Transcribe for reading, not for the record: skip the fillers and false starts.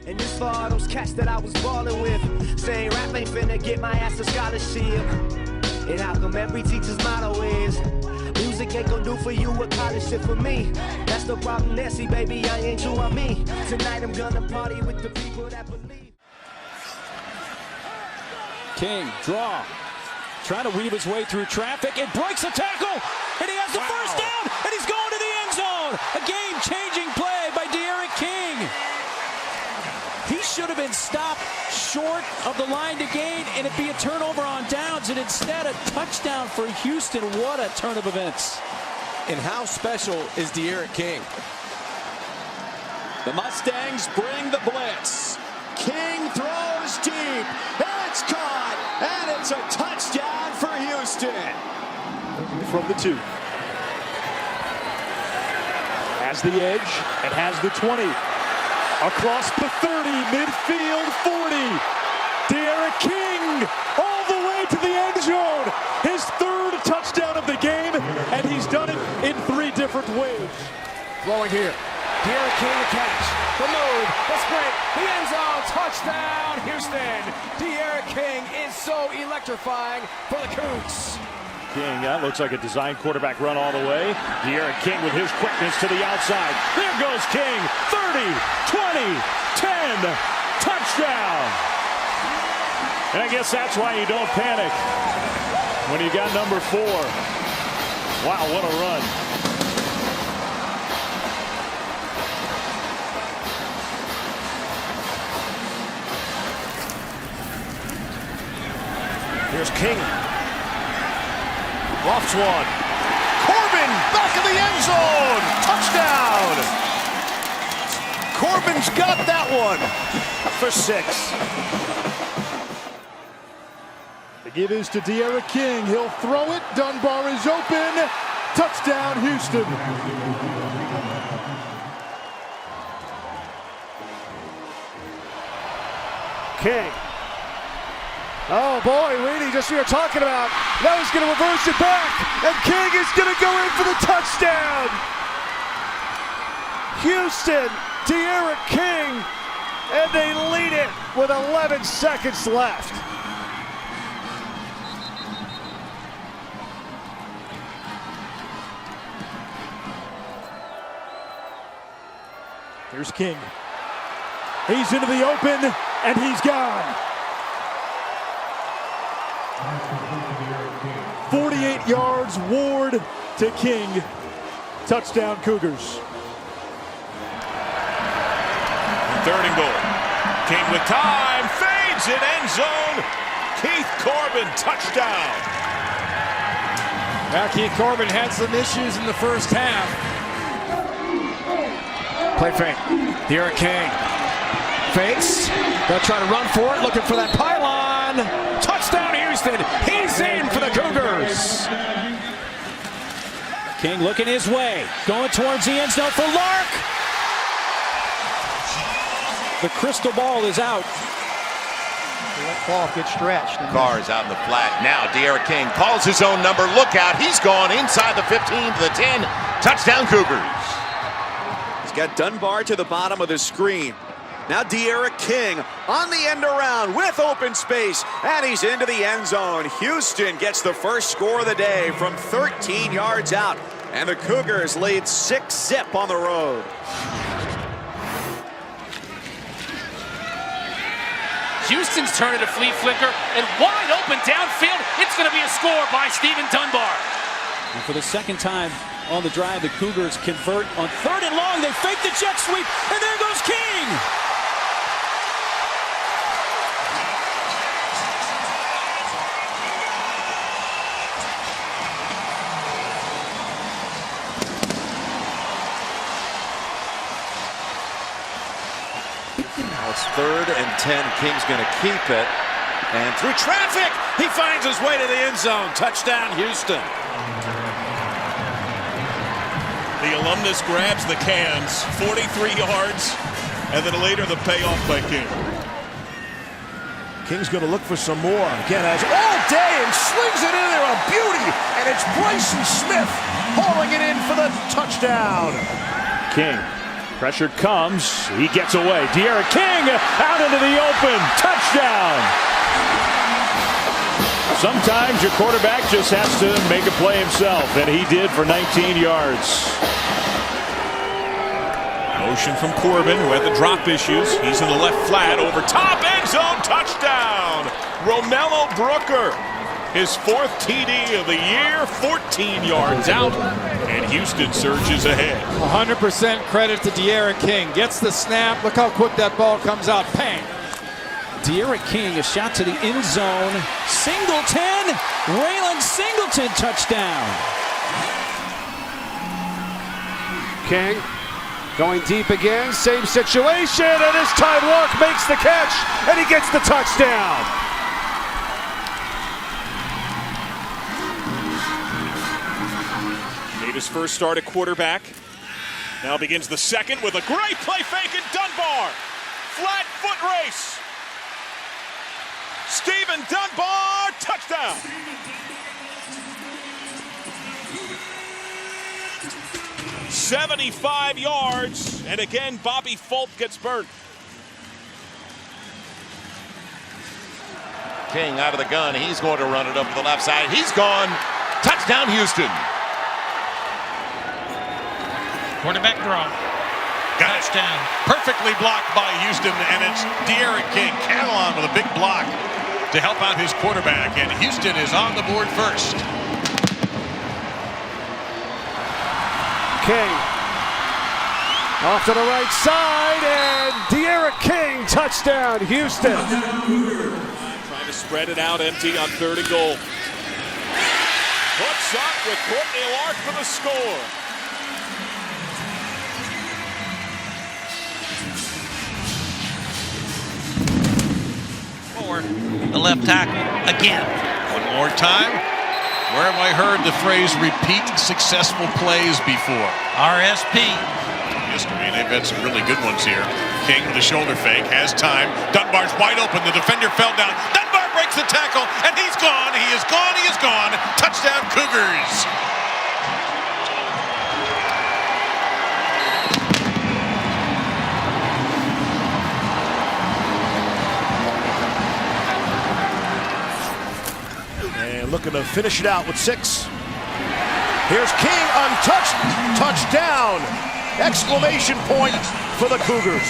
And this for all those cats that I was ballin' with, saying rap ain't finna get my ass a scholarship. And how come every teacher's motto is, music ain't gonna do for you what college did for me. That's the problem, Nancy, baby, I ain't you, I'm me. Tonight I'm gonna party with the people that believe. King, draw, trying to weave his way through traffic, and breaks a tackle, and he has the first down, and he's going to the end zone. A game-changing play by King. He should have been stopped short of the line to gain, and it'd be a turnover on downs, and instead a touchdown for Houston. What a turn of events. And how special is King? The Mustangs bring the blitz. King throws deep. It's caught, and it's a touchdown for Houston. From the 2. Has the edge and has the 20. Across the 30, midfield 40. King all the way to the end zone. His 3rd touchdown of the game, and he's done it in 3 different ways. Throwing here. King to catch. The move. The sprint. The end zone. Touchdown, Houston. King is so electrifying for the Cougs. King, that looks like a design quarterback run all the way. King with his quickness to the outside. There goes King. 30, 20, 10. Touchdown. And I guess that's why you don't panic when you got number 4. Wow, what a run. Here's King. Lofts one. Corbin back in the end zone. Touchdown. Corbin's got that one for 6. The give is to King. He'll throw it. Dunbar is open. Touchdown, Houston. King. Oh boy, Weedy, just what you're talking about. Now he's going to reverse it back, and King is going to go in for the touchdown. Houston, King, and they lead it with 11 seconds left. Here's King. He's into the open, and he's gone. 48 yards, Ward to King. Touchdown, Cougars. 3rd and goal. King with time, fades in end zone. Keith Corbin, touchdown. Now Keith Corbin had some issues in the first half. Play fake. King. Fakes. They'll try to run for it, looking for that pylon. Touchdown, Houston. He's in for the Cougars. King looking his way, going towards the end zone for Lark. The crystal ball is out. Let Clough get stretched. Carr is out in the flat. Now King calls his own number. Look out. He's gone inside the 15 to the 10. Touchdown, Cougars. He's got Dunbar to the bottom of the screen. Now King on the end around with open space, and he's into the end zone. Houston gets the first score of the day from 13 yards out, and the Cougars lead 6-0 on the road. Houston's turning a flea flicker, and wide open downfield. It's going to be a score by Stephen Dunbar. And for the 2nd time on the drive, the Cougars convert on 3rd and long. They fake the jet sweep, and there goes King. Now it's 3rd and 10. King's going to keep it. And through traffic, he finds his way to the end zone. Touchdown, Houston. The alumnus grabs the cans, 43 yards, and then later the payoff by King. King's going to look for some more. Again, has all day and slings it in there, a beauty. And it's Bryson Smith hauling it in for the touchdown. King Pressure comes. He gets away. De'Aaron King out into the open. Touchdown. Sometimes your quarterback just has to make a play himself, and he did for 19 yards. Motion from Corbin, who had the drop issues. He's in the left flat, over top, end zone, touchdown! Romello Brooker, his 4th TD of the year, 14 yards out, and Houston surges ahead. 100% credit to De'Aaron King. Gets the snap. Look how quick that ball comes out. Bang! De'Aaron King, a shot to the end zone. Singleton, Raylan Singleton, touchdown. King going deep again. Same situation, and this time Lark makes the catch, and he gets the touchdown. Made his first start at quarterback. Now begins the second with a great play fake in Dunbar. Flat foot race. Stephen Dunbar, touchdown. "75 yards, and again Bobby Fulp gets burnt. King out of the gun. He's going to run it up to the left side. He's gone. Touchdown, Houston. Quarterback draw. Touchdown. Perfectly blocked by Houston, and it's De'Aaron King. Catalon with a big block to help out his quarterback, and Houston is on the board first. King off to the right side, and De'Aaron King, touchdown, Houston. Trying to spread it out empty on 3rd and goal. Puts up with Courtney Lark for the score. The left tackle again. One more time. Where have I heard the phrase repeat successful plays before? RSP. History, and they've had some really good ones here. King with a shoulder fake, has time. Dunbar's wide open. The defender fell down. Dunbar breaks the tackle, and he's gone. He is gone. He is gone. Touchdown, Cougars. Looking to finish it out with 6. Here's King, untouched, touchdown! Exclamation point for the Cougars.